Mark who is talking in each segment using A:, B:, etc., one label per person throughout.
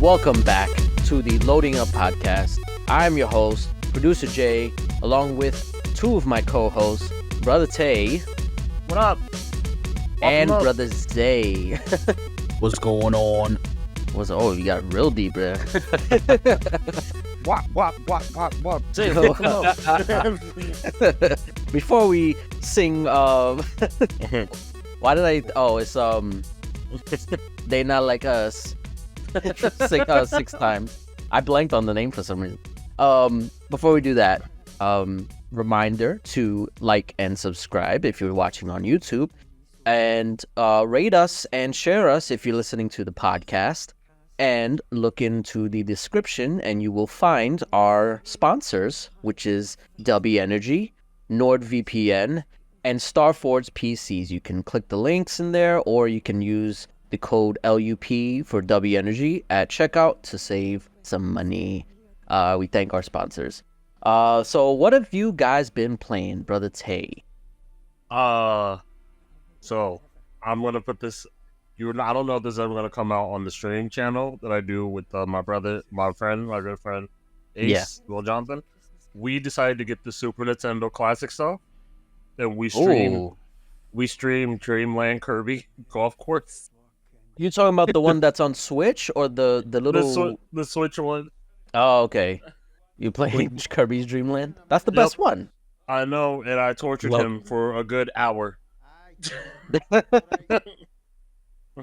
A: Welcome back to the Loading Up Podcast. I'm your host, Producer Jay, along with two of my co-hosts, Brother Zay.
B: What up?
A: And Brother Zay.
B: What's going on?
A: You got real deep there.
B: What?
A: Say Before we sing, why did I? Oh, it's They Not Like Us. Six times. I blanked on the name for some reason. Before we do that, reminder to like and subscribe if you're watching on YouTube, and rate us and share us if you're listening to the podcast. And look into the description, and you will find our sponsors, which is W Energy, NordVPN, and Starforge PCs. You can click the links in there, or you can use the code LUP for W Energy at checkout to save some money. We thank our sponsors. So what have you guys been playing, Brother Zay?
B: So I'm gonna put this. I don't know if this is ever gonna come out on the streaming channel that I do with my good friend Ace, Will Johnson. We decided to get the Super Nintendo Classic stuff, and we streamed Dreamland Kirby Golf Course.
A: You talking about the one that's on Switch or the little
B: the Switch one?
A: Oh, okay. You played Kirby's Dream Land? That's the best one.
B: I know, and I tortured him for a good hour.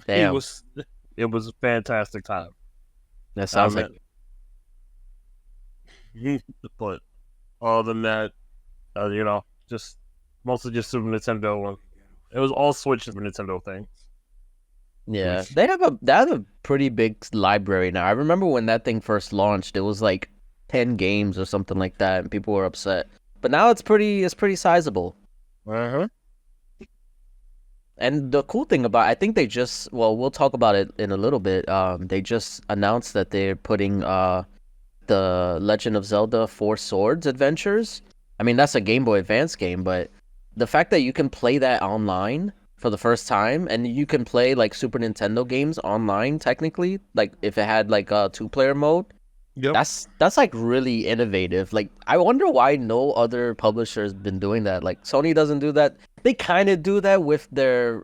A: Damn.
B: It was a fantastic time.
A: That sounds like
B: it. But other than that, just mostly just Super Nintendo. It was all Switch Super Nintendo thing.
A: Yeah, they have a pretty big library now. I remember when that thing first launched, it was like 10 games or something like that, and people were upset. But now it's pretty sizable.
B: Uh-huh.
A: And the cool thing about, I think they just, we'll talk about it in a little bit. They just announced that they're putting the Legend of Zelda Four Swords Adventures. I mean, that's a Game Boy Advance game, but the fact that you can play that online for the first time, and you can play like Super Nintendo games online, technically, like if it had like a 2-player mode.
B: Yep.
A: That's like really innovative. Like, I wonder why no other publisher has been doing that. Like, Sony doesn't do that. They kind of do that with their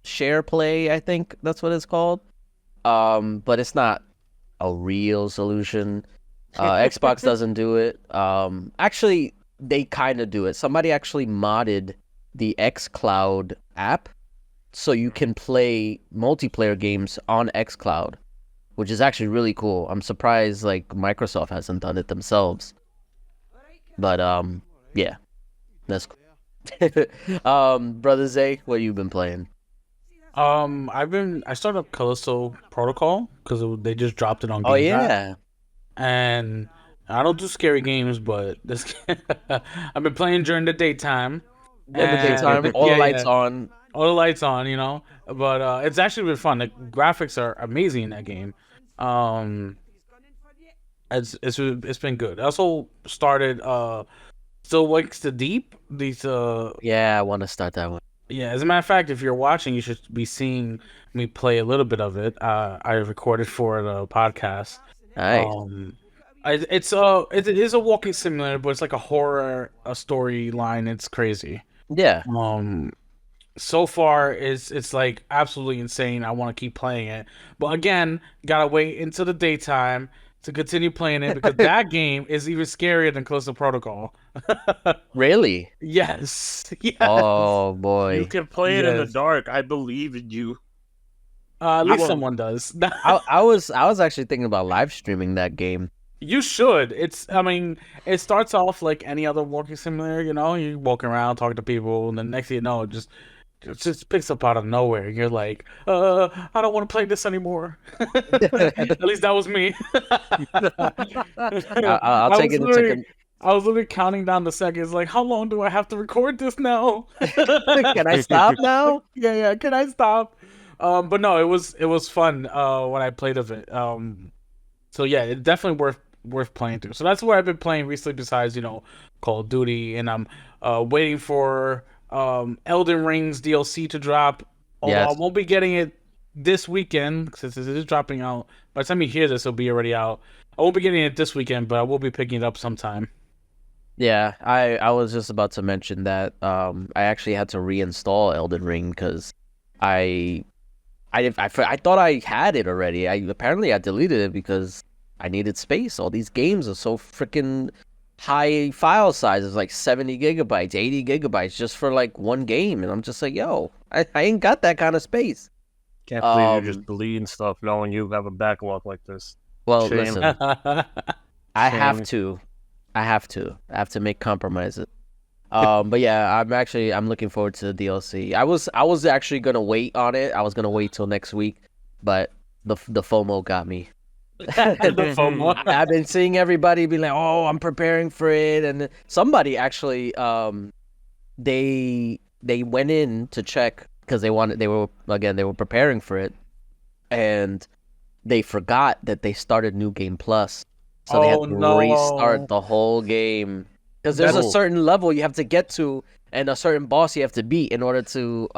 A: share play, I think that's what it's called. But it's not a real solution. Xbox doesn't do it. Actually, they kind of do it. Somebody actually modded the xCloud app so you can play multiplayer games on xCloud, which is actually really cool. I'm surprised like Microsoft hasn't done it themselves. But yeah, that's cool. Brother Zay, what you been playing?
C: I started up Callisto Protocol because they just dropped it on Game
A: Oh yeah.
C: And I don't do scary games, but this I've been playing during the daytime.
A: In the daytime, all the lights on.
C: All the lights on, But it's actually been fun. The graphics are amazing in that game. It's been good. I also started Still Wakes the Deep.
A: Yeah, I want to start that one.
C: Yeah, as a matter of fact, if you're watching, you should be seeing me play a little bit of it. I recorded for the podcast.
A: Nice.
C: It is a walking simulator, but it's like a horror storyline. It's crazy.
A: Yeah.
C: So far it's like absolutely insane. I want to keep playing it, but again, gotta wait until the daytime to continue playing it because that game is even scarier than Callisto Protocol.
A: Really?
C: Yes.
A: Oh boy.
B: You can play it in the dark. I believe in you.
C: At least someone does.
A: I was actually thinking about live streaming that game.
C: You should. It starts off like any other walking simulator, you're walking around talking to people, and the next thing you know, it just picks up out of nowhere. You're like, I don't want to play this anymore. At least that was me.
A: I'll take it.
C: I was literally counting down the seconds, like, how long do I have to record this now?
A: Can I stop now?
C: Yeah. Can I stop? But no, it was fun when I played of it. So yeah, it's definitely worth playing through. So that's what I've been playing recently. Besides, Call of Duty, and I'm waiting for Elden Ring's DLC to drop. Although I won't be getting it this weekend, since it is dropping out. By the time you hear this, it'll be already out. I won't be getting it this weekend, but I will be picking it up sometime.
A: Yeah, I was just about to mention that I actually had to reinstall Elden Ring because I I thought I had it already. Apparently I deleted it because I needed space. All these games are so freaking high file sizes, like 70 gigabytes, 80 gigabytes just for like one game, and I'm just like, yo, I ain't got that kind of space.
B: Can't believe you're just deleting stuff knowing you have a backlog like this.
A: Well,
B: Shame.
A: listen, I have to make compromises. But yeah, I'm looking forward to the DLC. I was actually gonna wait on it. I was gonna wait till next week, but the FOMO got me.
C: The FOMO.
A: I've been seeing everybody be like, "Oh, I'm preparing for it," and somebody actually, they went in to check because they were preparing for it, and they forgot that they started New Game Plus, so they had to restart the whole game. Because there's a certain level you have to get to and a certain boss you have to beat in order to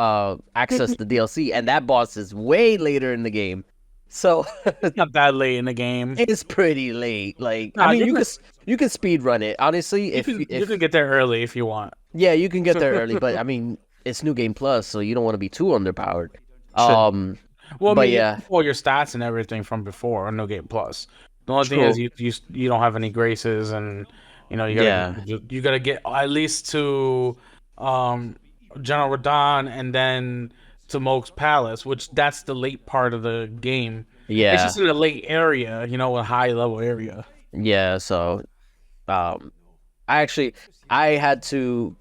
A: access the DLC, and that boss is way later in the game. So
C: It's not that late in the game.
A: it's pretty late. Like,
C: Nah,
A: I mean,
C: you
A: you can speed run it. Honestly,
C: You can get there early if you want.
A: yeah, you can get there early, but I mean, it's New Game Plus, so you don't want to be too underpowered.
C: Well, I
A: but
C: mean,
A: yeah,
C: all your stats and everything from before on No Game Plus. The only thing
A: True.
C: is you don't have any graces, and you know you gotta get at least to General Radon and then to Moog's Palace, which that's the late part of the game. It's
A: yeah,
C: just in a late area, a high level area.
A: yeah. So, I actually I had to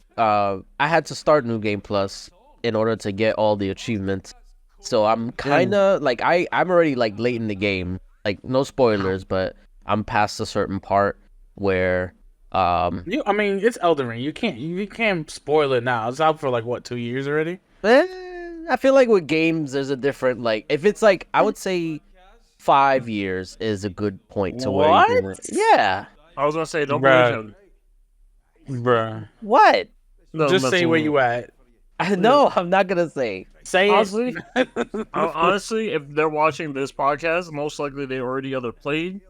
A: start New Game Plus in order to get all the achievements. So I'm kind of like I'm already like late in the game. Like, no spoilers, but I'm past a certain part where
C: I mean, it's Elden Ring. You can't spoil it now. It's out for like what, 2 years already?
A: I feel like with games there's a different, like, if it's like, I would say 5 years is a good point to where you can, yeah.
B: I was gonna say, don't
C: Bruh.
B: believe him.
C: Bruh.
A: What?
B: No,
C: Just
B: that's
C: say
B: a
C: where
B: little-
C: you at.
A: No, I'm not gonna say.
C: Say
B: Honestly,
C: it.
B: honestly, if they're watching this podcast, most likely they already either played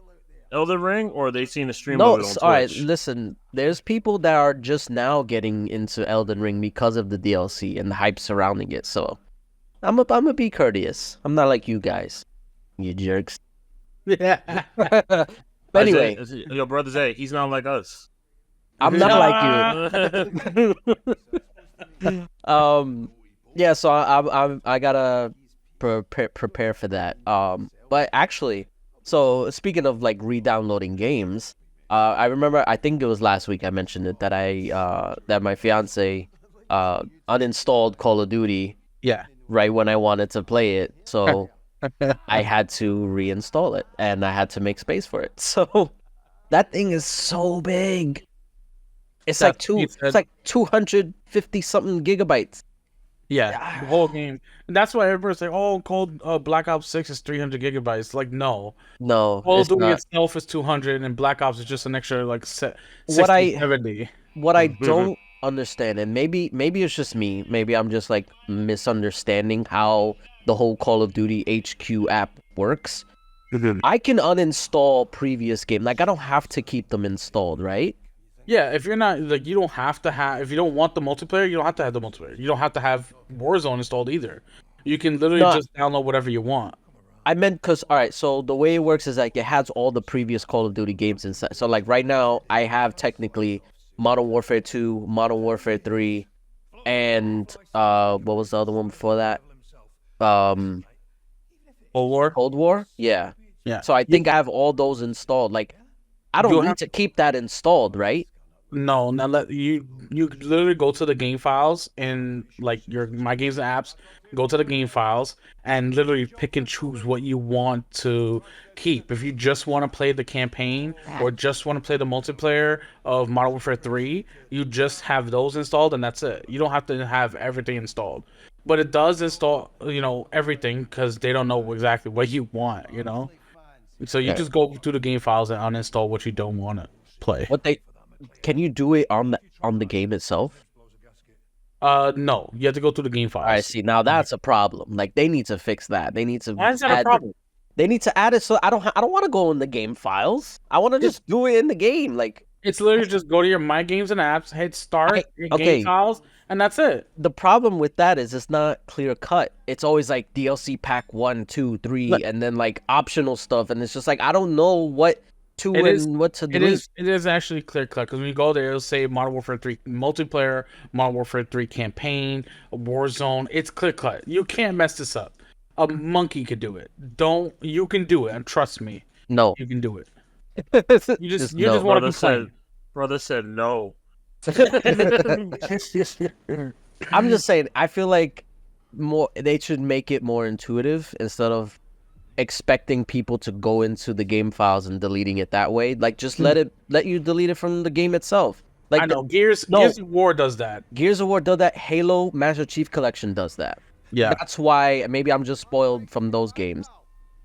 B: Elden Ring or they seen a stream
A: No,
B: of it on Twitch.
A: all right, listen. There's people that are just now getting into Elden Ring because of the DLC and the hype surrounding it. So, I'm gonna be courteous. I'm not like you guys, you jerks.
C: Yeah.
A: But anyway,
B: Your brother Zay, he's not like us.
A: I'm not like you. Yeah, so I gotta prepare for that. But actually, so speaking of like re-downloading games, I remember, I think it was last week I mentioned it, that that my fiance uninstalled Call of Duty
C: Yeah.
A: right when I wanted to play it, so I had to reinstall it and I had to make space for it. So that thing is so big. It's like it's like 250 something gigabytes.
C: Yeah, the whole game. And that's why everybody's like, oh, Black Ops 6 is 300 gigabytes. Like, no.
A: No,
C: Call of
A: it's
C: Duty
A: not.
C: itself is 200, and Black Ops is just an extra, like, 60,
A: What I
C: 70.
A: what I don't understand, and maybe it's just me, maybe I'm just like misunderstanding how the whole Call of Duty HQ app works. I can uninstall previous game. Like, I don't have to keep them installed, right?
C: Yeah, if you're not, like, you don't have to have, if you don't want the multiplayer, you don't have to have the multiplayer. You don't have to have Warzone installed either. You can literally just download whatever you want.
A: I meant because, all right, so the way it works is like it has all the previous Call of Duty games inside. So like right now, I have technically Modern Warfare 2, Modern Warfare 3, and what was the other one before that?
C: Cold War?
A: Cold War? Yeah.
C: Yeah.
A: So I think I have all those installed. Like, I don't need to keep that installed, right?
C: No, now you literally go to the game files in like your My Games and Apps, go to the game files and literally pick and choose what you want to keep. If you just want to play the campaign or just want to play the multiplayer of Modern Warfare 3, you just have those installed and that's it. You don't have to have everything installed. But it does install, everything because they don't know exactly what you want, So you just go through the game files and uninstall what you don't want to play.
A: Can you do it on the game itself?
C: No, you have to go through the game files.
A: I see. Now that's a problem. Like they need to fix that. They need to
C: Why is that a problem?
A: They need to add it so I don't want to go in the game files. I want to just do it in the game. Like
C: It's literally just go to your My Games and Apps, hit start, game files, and that's it.
A: The problem with that is it's not clear cut. It's always like DLC pack 1, 2, 3, and then like optional stuff, and it's just like I don't know what to what to delete.
C: It is actually clear cut because when you go there, it'll say Modern Warfare 3 multiplayer, Modern Warfare 3 campaign, Warzone. It's clear cut. You can't mess this up. A monkey could do it. You can do it, and trust me.
A: No,
C: you can do it. You just
A: no.
C: want to complain.
B: Brother said no.
A: I'm just saying. I feel like they should make it more intuitive instead of expecting people to go into the game files and deleting it that way. Like just let you delete it from the game itself. Like
C: I know Gears of War does that.
A: Gears of War does that. Halo Master Chief Collection does that.
C: Yeah,
A: that's why maybe I'm just spoiled from those games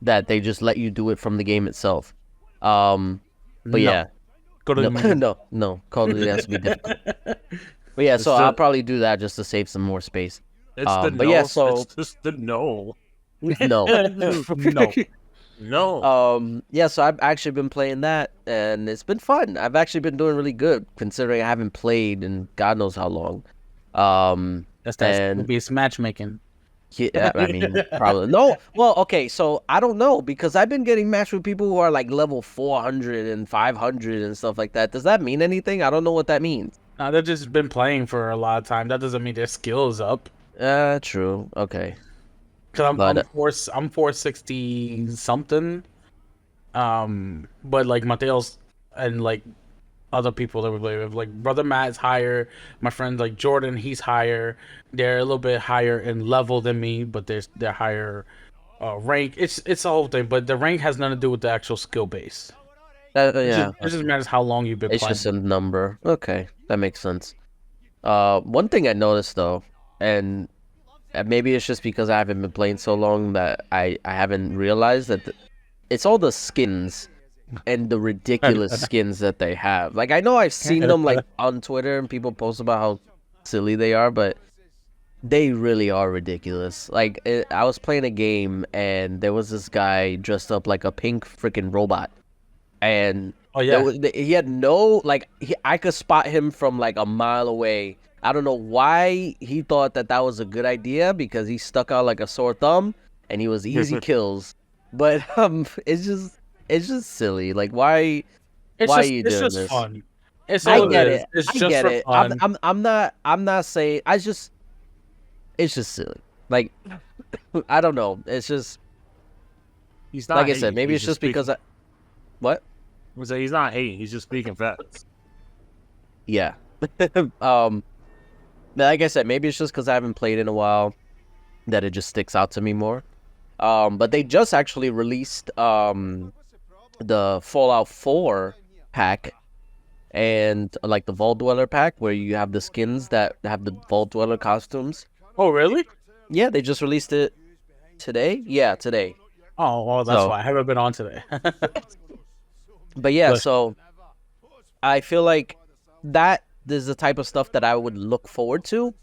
A: that they just let you do it from the game itself. But yeah,
C: go to
A: no, Call of Duty has to be difficult. But yeah, so I'll probably do that just to save some more space.
B: It's it's just the no.
A: No.
B: No.
A: Yeah, so I've actually been playing that, and it's been fun. I've actually been doing really good, considering I haven't played in God knows how long.
C: That's gonna be matchmaking.
A: Yeah, I mean, probably. No, well, okay, so I don't know, because I've been getting matched with people who are like level 400 and 500 and stuff like that. Does that mean anything? I don't know what that means.
C: They've just been playing for a lot of time. That doesn't mean their skill is up.
A: True. Okay.
C: Cause I'm 460 something, but like Mateo's and like other people that we play with, like Brother Matt's higher. My friend like Jordan, he's higher. They're a little bit higher in level than me, but they're higher rank. It's a whole thing, but the rank has nothing to do with the actual skill base.
A: Yeah,
C: it just matters how long you've been
A: it's
C: playing.
A: It's just a number. Okay, that makes sense. One thing I noticed though, and maybe it's just because I haven't been playing so long that I haven't realized that it's all the skins and the ridiculous skins that they have. Like I know I've seen them like on Twitter and people post about how silly they are, but they really are ridiculous. Like I was playing a game and there was this guy dressed up like a pink freaking robot, and he had no I could spot him from like a mile away. I don't know why he thought that was a good idea, because he stuck out like a sore thumb and he was easy kills. But it's just silly. Like why are you doing this?
C: Fun.
A: I get it.
C: It's
A: I
C: just
A: get
C: for
A: it.
C: fun.
A: I'm not saying it's just silly. Like I don't know. It's just
B: he's not
A: like
B: hating.
A: I said, maybe it's just because what?
B: He's not hating, he's just speaking facts.
A: Yeah. Like I said, maybe it's just because I haven't played in a while that it just sticks out to me more. But they just actually released the Fallout 4 pack and like the Vault Dweller pack, where you have the skins that have the Vault Dweller costumes.
C: Oh, really?
A: Yeah, they just released it today. Yeah, today.
C: Oh, well, that's why I haven't been on today.
A: But yeah, so I feel like that is the type of stuff that I would look forward to.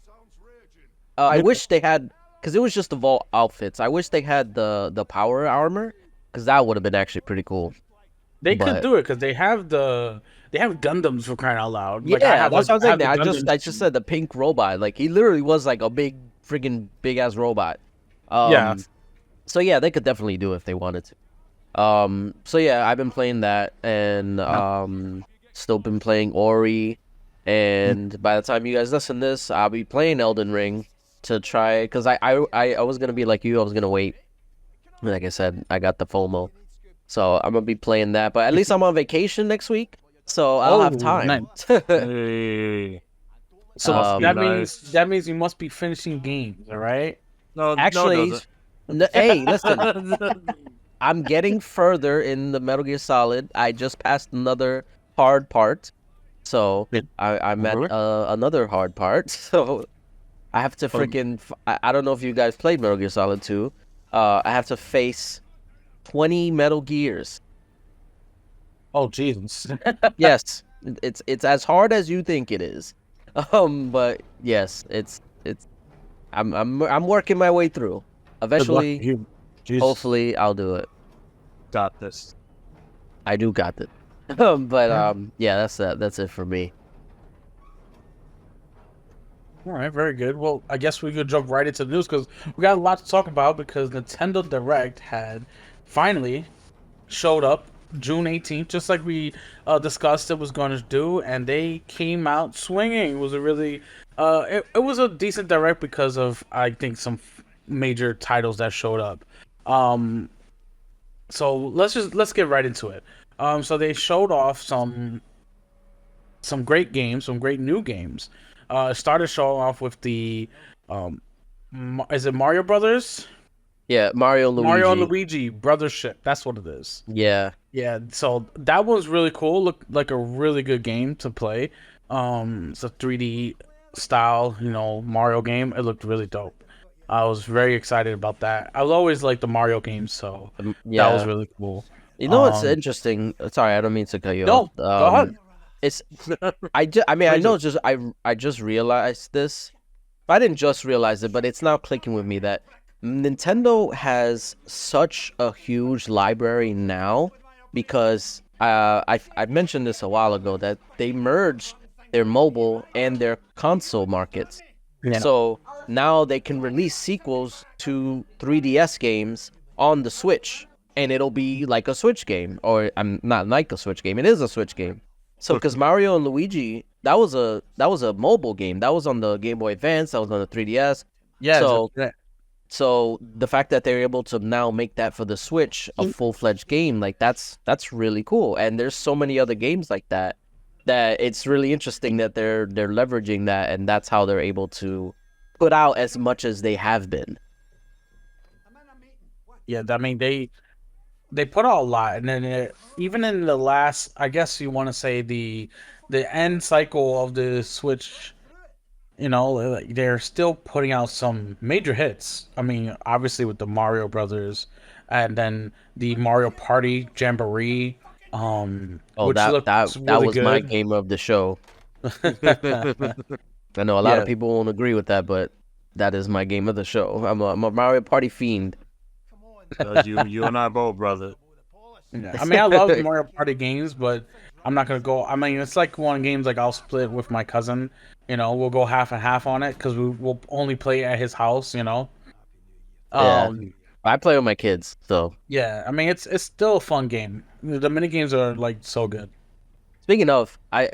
A: I wish they had, because it was just the Vault outfits. I wish they had the power armor, because that would have been actually pretty cool.
C: They could do it because they have Gundams, for crying out loud.
A: Yeah, that's what I was saying. I just said the pink robot. Like he literally was like a big ass robot.
C: Yeah.
A: So yeah, they could definitely do it if they wanted to. So yeah, I've been playing that, and still been playing Ori, and by the time you guys listen to this, I'll be playing Elden Ring to try, because I was gonna be like you, I was gonna wait. Like I said, I got the FOMO, so I'm gonna be playing that. But at least I'm on vacation next week, so I'll have time.
C: Nice.
B: Hey.
C: So that means you must be finishing games, all right?
B: No,
A: actually, hey, listen. I'm getting further in the Metal Gear Solid. I just passed another hard part, so I'm at another hard part. So I have to freaking. I don't know if you guys played Metal Gear Solid 2. I have to face 20 Metal Gears.
C: Oh Jesus!
A: Yes, it's as hard as you think it is. But yes, I'm working my way through.
B: Good luck.
A: Eventually, hopefully, I'll do it.
B: got this.
A: I do got it. Yeah, that's it for me.
C: All right, very good. Well, I guess we could jump right into the news because we got a lot to talk about because Nintendo Direct had finally showed up June 18th, just like we discussed it was going to do, and they came out swinging. It was a really, it was a decent Direct because of, I think, some major titles that showed up. So let's get right into it. So they showed off some great games, some great new games. Started showing off with the, is it Mario Brothers?
A: Yeah, Mario and Luigi.
C: Mario and Luigi Brothership. That's what it is.
A: Yeah.
C: Yeah. So that was really cool. Looked like a really good game to play. It's a 3D style, Mario game. It looked really dope. I was very excited about that. I was always like the Mario games, so
A: Yeah.
C: that was really cool.
A: You know what's interesting? Sorry, I don't mean to cut you off.
C: No, go ahead.
A: It's I mean, I know just I just realized this. I didn't just realize it, but it's now clicking with me that Nintendo has such a huge library now because I mentioned this a while ago that they merged their mobile and their console markets.
C: Yeah.
A: So now they can release sequels to 3DS games on the Switch, and it'll be like a Switch game, or I'm not like a Switch game. It is a Switch game. So because Mario and Luigi, that was a mobile game. That was on the Game Boy Advance. That was on the 3DS.
C: Yeah.
A: So the fact that they're able to now make that for the Switch a full-fledged game, like that's really cool. And there's so many other games like that it's really interesting that they're leveraging that, and that's how they're able to put out as much as they have been.
C: Yeah, I mean they put out a lot, and then even in the last, I guess you want to say the end cycle of the Switch, they're still putting out some major hits. I mean, obviously with the Mario Brothers, and then the Mario Party Jamboree. Which
A: that
C: really
A: was
C: good.
A: my game of the show. I know a lot of people won't agree with that, but that is my game of the show. I'm a Mario Party fiend.
B: You and I both, brother.
C: Yeah. I mean, I love Mario Party games, but I'm not gonna go. I mean, it's like one of games like I'll split with my cousin. We'll go half and half on it because we'll only play at his house.
A: I play with my kids, so
C: yeah. I mean, it's still a fun game. The mini games are like so good.
A: Speaking of, I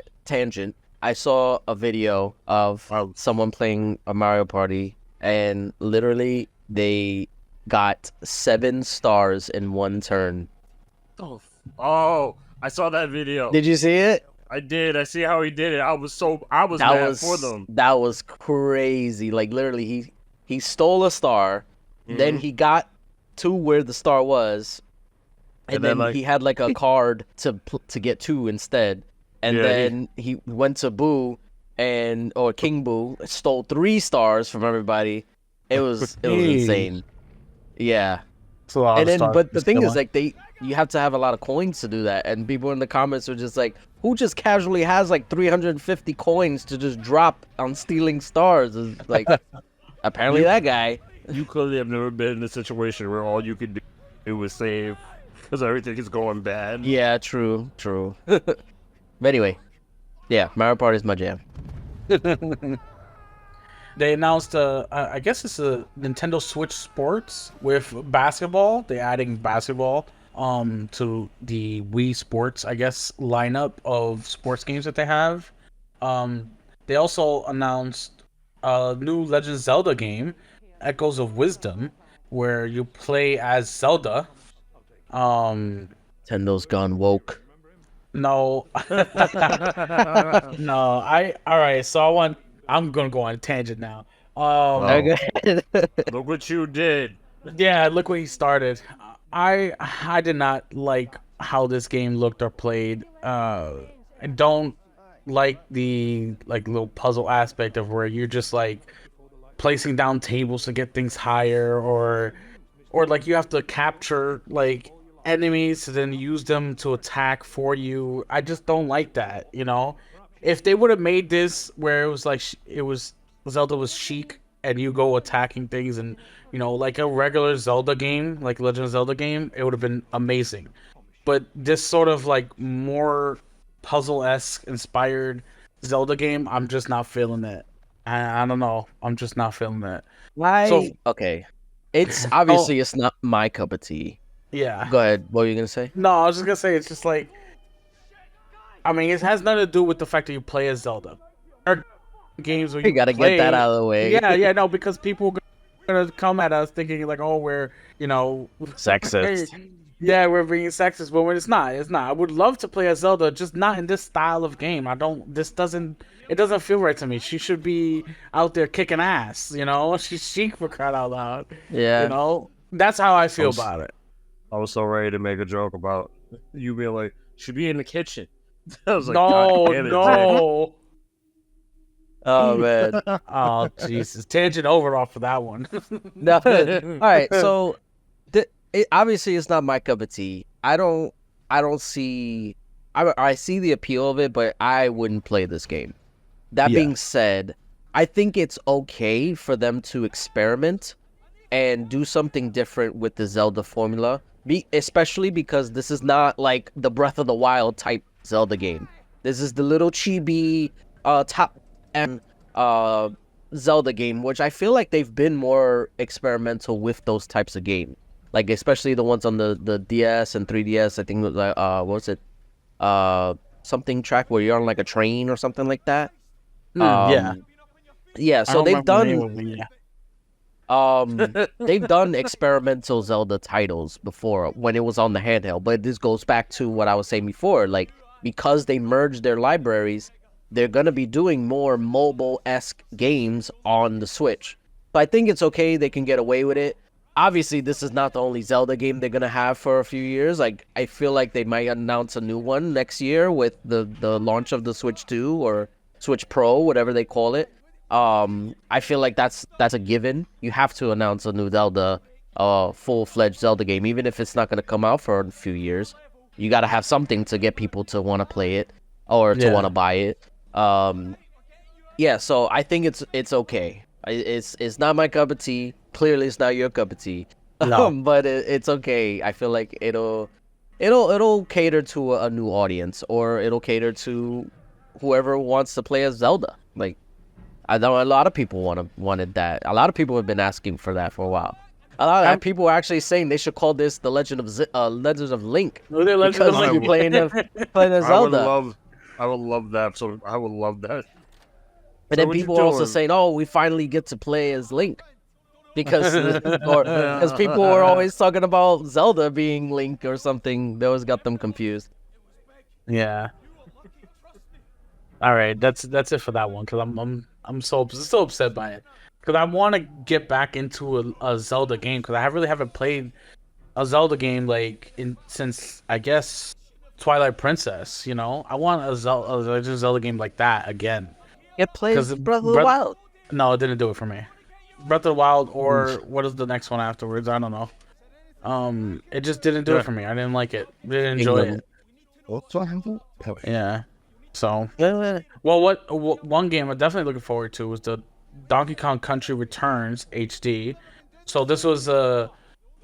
A: saw a video of someone playing a Mario Party, and literally they got 7 stars in one turn.
B: Oh, I saw that video.
A: Did you see it?
B: I did. I see how he did it. I was mad for them.
A: That was crazy. Like literally, he stole a star, then he got to where the star was, and then he had like a card to get 2 instead, and then he went to Boo or King Boo, stole 3 stars from everybody. It was insane. Yeah. And then, but the thing is, like, you have to have a lot of coins to do that, and people in the comments are just like, who just casually has like 350 coins to just drop on stealing stars? It's like, apparently that guy.
B: You clearly have never been in a situation where all you could do was save because everything is going bad.
A: Yeah, true. But anyway, yeah, Mario Party is my jam.
C: They announced I guess it's a Nintendo Switch Sports with basketball. They're adding basketball to the Wii Sports, I guess, lineup of sports games that they have. They also announced a new Legend of Zelda game, Echoes of Wisdom, where you play as Zelda.
A: Nintendo's gone woke.
C: No. No, all right, so I'm gonna go on a tangent now.
B: Look what you did.
C: Yeah, look what he started. I did not like how this game looked or played. I don't like the little puzzle aspect of where you're just like placing down tables to get things higher, or like you have to capture like enemies to then use them to attack for you. I just don't like that. If they would have made this where it was like Zelda was Sheik and you go attacking things, and like a regular Zelda game, like Legend of Zelda game, it would have been amazing. But this sort of like more puzzle-esque inspired Zelda game, I'm just not feeling it. I don't know. I'm just not feeling it. So,
A: Okay. It's
C: oh,
A: obviously it's not my cup of tea.
C: yeah.
A: Go ahead. What were you gonna say?
C: No, I was just gonna say it's just like, I mean, it has nothing to do with the fact that you play as Zelda. Or games where
A: You
C: you
A: gotta
C: play,
A: get that out of the way.
C: yeah, no, because people are gonna come at us thinking like, oh, we're
A: Sexist.
C: yeah, we're being sexist, but when it's not. I would love to play as Zelda, just not in this style of game. It doesn't feel right to me. She should be out there kicking ass, She's Sheik for crying out loud.
A: Yeah.
C: That's how I feel about it.
B: I was so ready to make a joke about you being like, should be in the kitchen. I was like,
C: No,
B: God damn it, Zay.
C: no.
A: Oh man.
C: Oh Jesus! Tangent over off of that one.
A: No. All right. So, obviously, it's not my cup of tea. I don't see. I see the appeal of it, but I wouldn't play this game. That
C: Yeah.
A: being said, I think it's okay for them to experiment and do something different with the Zelda formula. Especially because this is not like the Breath of the Wild type Zelda game. This is the little chibi top end Zelda game, which I feel like they've been more experimental with those types of games. Like especially the ones on the DS and 3DS. I think it was like what was it? Something track where you're on like a train or something like that.
C: Yeah.
A: Yeah,
C: I
A: so
C: don't
A: they've
C: remember the name
A: done
C: of it, yeah.
A: they've done experimental Zelda titles before when it was on the handheld, but this goes back to what I was saying before. Like, because they merged their libraries, they're gonna be doing more mobile-esque games on the Switch. So I think it's okay, they can get away with it. Obviously, this is not the only Zelda game they're gonna have for a few years. Like, I feel like they might announce a new one next year with the launch of the Switch 2 or Switch Pro, whatever they call it. I feel like that's a given. You have to announce a new Zelda, full-fledged Zelda game, even if it's not gonna come out for a few years. You gotta have something to get people to want to play it or to want to buy it. Yeah, so I think it's okay. It's not my cup of tea. Clearly, it's not your cup of tea.
C: No.
A: But it's okay. I feel like it'll cater to a new audience, or it'll cater to whoever wants to play as Zelda. Like, I know a lot of people wanted that. A lot of people have been asking for that for a while. A lot of people are actually saying they should call this the Legend of Link, because you're playing as Zelda.
B: I would love that. So I would love that.
A: And then people are also saying, "Oh, we finally get to play as Link," because people were always talking about Zelda being Link or something. They always got them confused.
C: Yeah. All right, that's it for that one, because I'm so upset by it, because I want to get back into a Zelda game, because I really haven't played a Zelda game since I guess Twilight Princess. I want a Zelda game like that again.
A: It plays Breath of the Wild.
C: No, it didn't do it for me. Breath of the Wild, or what is the next one afterwards? I don't know. It just didn't do it for me. I didn't like it. Didn't enjoy it. Yeah. So, well, what one game I'm definitely looking forward to was the Donkey Kong Country Returns HD. So this was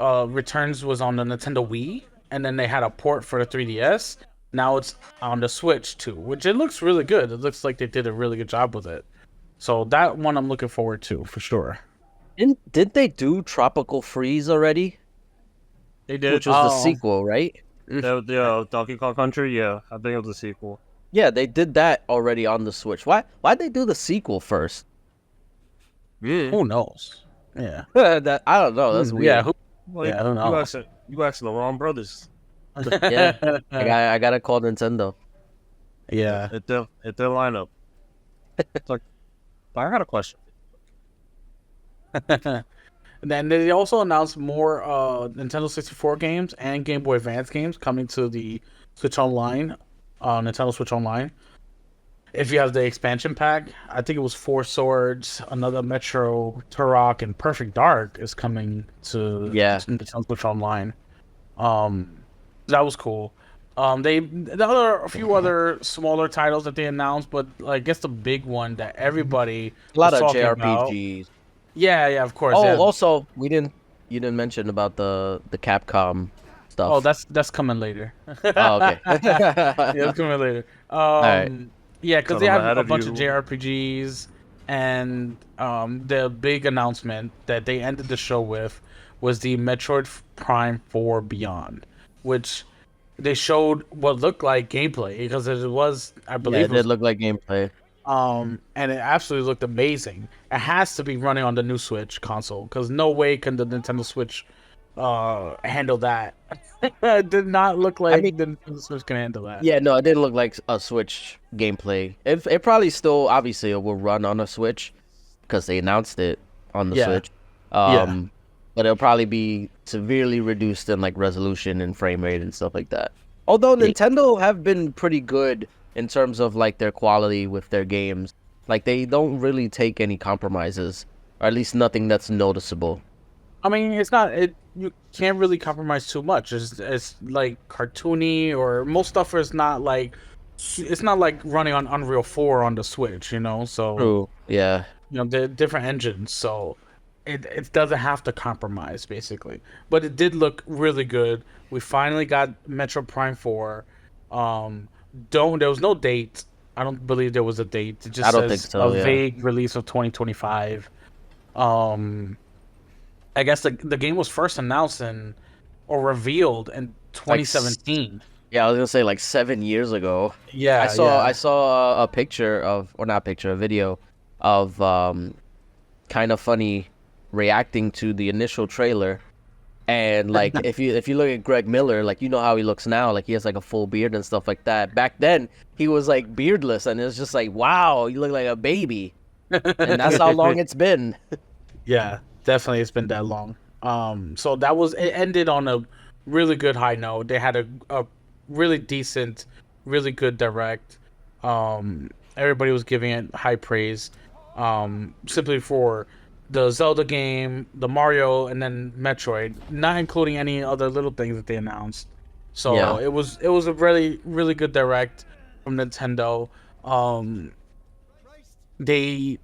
C: Returns was on the Nintendo Wii, and then they had a port for the 3DS. Now it's on the Switch too, which it looks really good. It looks like they did a really good job with it. So that one I'm looking forward to for sure.
A: Did they do Tropical Freeze already?
B: They did.
A: Which was the sequel, right?
B: Yeah, Donkey Kong Country. Yeah, I think it was a sequel.
A: Yeah, they did that already on the Switch. Why'd they do the sequel first?
C: Who knows? Yeah.
A: I don't know. That's weird.
C: Yeah.
B: I don't know. You asking the wrong brothers.
A: Yeah. I gotta call Nintendo.
C: Yeah.
B: Hit their lineup. It's like, I got a question.
C: And then they also announced more Nintendo 64 games and Game Boy Advance games coming to the Switch Online, Nintendo Switch Online. If you have the expansion pack, I think it was 4 Swords, another Metro, Turok, and Perfect Dark is coming to Nintendo Switch Online. That was cool. There are a few other smaller titles that they announced, but I guess the big one that everybody
A: a lot
C: was
A: of
C: talking
A: JRPGs.
C: Yeah, of course.
A: Oh,
C: Yeah.
A: also, you didn't mention about the Capcom
C: Oh,
A: stuff.
C: that's coming later.
A: Oh, okay.
C: Yeah, it's coming later.
A: All right.
C: Yeah, because
B: Son,
C: they
B: I'm
C: have
B: ahead
C: a
B: of
C: bunch of
B: you.
C: JRPGs, and the big announcement that they ended the show with was the Metroid Prime 4 Beyond, which they showed what looked like gameplay because it was, I
A: Yeah,
C: believe,
A: it
C: it
A: did
C: was,
A: look like gameplay.
C: and it absolutely looked amazing. It has to be running on the new Switch console because no way can the Nintendo Switch handle that. It did not look
A: I mean,
C: like the Nintendo Switch can handle that.
A: yeah, no, it didn't look like a Switch gameplay. It probably still, obviously, it will run on a Switch because they announced it on the
C: Yeah,
A: Switch.
C: yeah.
A: But it'll probably be severely reduced in like resolution and frame rate and stuff like that. Although
C: Yeah.
A: Nintendo have been pretty good in terms of like their quality with their games. Like they don't really take any compromises, or at least nothing that's noticeable.
C: I mean, it's not it. You can't really compromise too much. It's like cartoony, or most stuff is not like it's not like running on Unreal 4 on the Switch, you know. So
A: True. Yeah.
C: they're different engines, so it doesn't have to compromise basically. But it did look really good. We finally got Metro Prime 4. Um, don't there was no date. I don't believe there was a date. It
A: I
C: just
A: don't think
C: says a
A: so. Yeah.
C: vague release of 2025. Um, I guess the game was first announced or revealed in
A: Like
C: 2017.
A: yeah, I was gonna say like 7 years ago. I
C: Yeah,
A: saw I
C: yeah.
A: saw a picture of, or not a picture, a video of kind of funny reacting to the initial trailer. And like if you look at Greg Miller, like you know how he looks now, like he has like a full beard and stuff like that. Back then he was like beardless, and it's just like, wow, you look like a baby. And that's how long it's been.
C: Yeah, definitely it's been that long. So that was it ended on a really good high note. They had a really decent, really good direct. Everybody was giving it high praise. Simply for the Zelda game, the Mario, and then Metroid, not including any other little things that they announced. So
A: Yeah.
C: it was a really really good direct from Nintendo. Um, they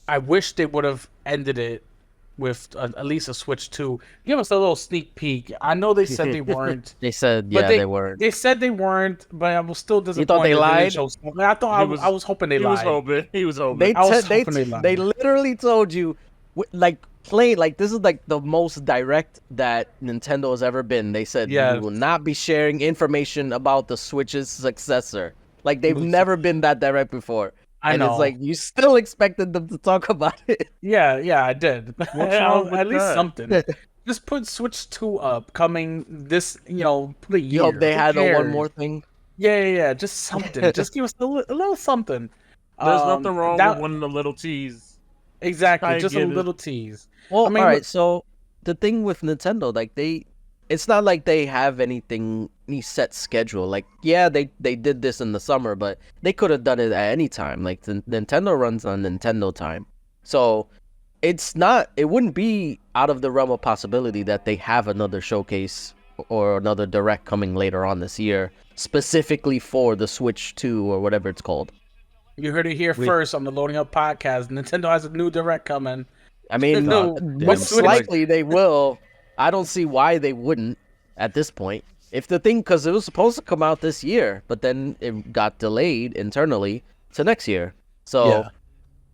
C: I wish they would have ended it with at least a Switch 2. Give us a little sneak peek. I know they said they weren't,
A: They said
C: but
A: yeah, they weren't.
C: they said they weren't, but I was still
A: You thought they
C: disappointed they didn't
A: lied?
C: show something. I thought
B: He
C: I
B: was
C: was hoping they
B: he was
C: lied.
B: hoping. He was
A: They
B: hoping.
C: I was
A: t- they
C: hoping they
A: t-
C: lied.
A: they literally told you, like plain, like this is like the most direct that Nintendo has ever been. They said we
C: Yeah,
A: will not be sharing information about the Switch's successor. Like they've never been that direct before.
C: I
A: And it's
C: know.
A: like you still expected them to talk about it.
C: Yeah, I did.
B: What's wrong with
C: At least
B: that?
C: something. Just put Switch 2 up, coming this, put a
A: You
C: year.
A: hope they
C: Who
A: had a one
C: cares?
A: more thing.
C: Yeah. Just something. Just give us a little something.
B: There's nothing wrong
C: That
B: with wanting a little tease.
C: exactly.
B: I
C: Just a
B: get it.
C: little tease.
A: Well,
C: I mean,
A: all right. So the thing with Nintendo, like it's not like they have any set schedule. Like, yeah, they did this in the summer, but they could have done it at any time. Like, Nintendo runs on Nintendo time, so it wouldn't be out of the realm of possibility that they have another showcase or another direct coming later on this year, specifically for the Switch 2 or whatever it's called.
C: you heard it here first on the Loading Up podcast. Nintendo has a new direct coming.
A: I mean,
C: No,
A: most
C: Switch.
A: likely they will. I don't see why they wouldn't at this point. If the thing, because it was supposed to come out this year, but then it got delayed internally to next year. So
C: Yeah.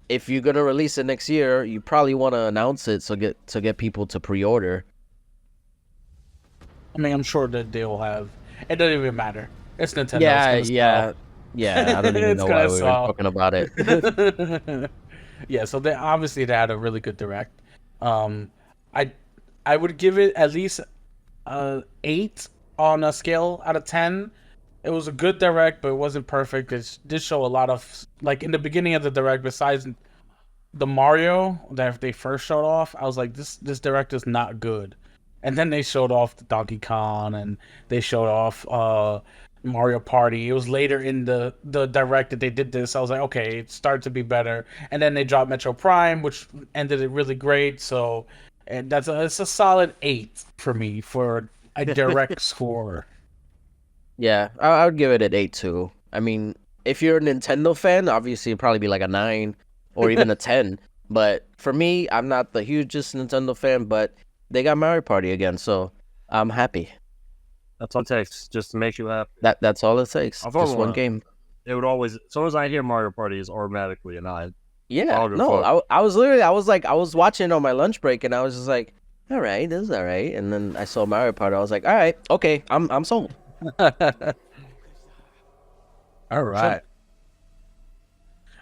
A: if you're gonna release it next year, you probably want to announce it to get people to pre-order.
C: I mean, I'm sure that they'll have. It doesn't even matter. It's Nintendo.
A: Yeah,
C: It's gonna
A: yeah. I don't even
C: It's
A: know
C: gonna
A: why we were
C: sell.
A: talking about it.
C: sell. Yeah, so they had a really good direct. Um, I I would give it at least 8 on a scale out of 10. It was a good direct, but it wasn't perfect. It did show a lot of, like, in the beginning of the direct, besides the Mario that they first showed off, I was like, this direct is not good. And then they showed off the Donkey Kong, and they showed off Mario Party. It was later in the direct that they did this. I was like, okay, it started to be better. And then they dropped Metro Prime, which ended it really great. So, and it's a solid 8 for me for a direct score.
A: Yeah, I would give it an 8 too. I mean, if you're a Nintendo fan, obviously it'd probably be like a 9 or even a 10. But for me, I'm not the hugest Nintendo fan, but they got Mario Party again, so I'm happy.
B: That's all it takes, just to make you happy.
A: That's all it takes.
B: I've
A: Just
B: always
A: one game.
B: It would always, as soon as I hear Mario Party, is automatically a nod.
A: Yeah,
B: All good
A: no,
B: fuck.
A: I was literally, I was watching on my lunch break, and I was just like, all right, this is all right. And then I saw Mario Party, I was like, all right, okay, I'm sold.
C: All right.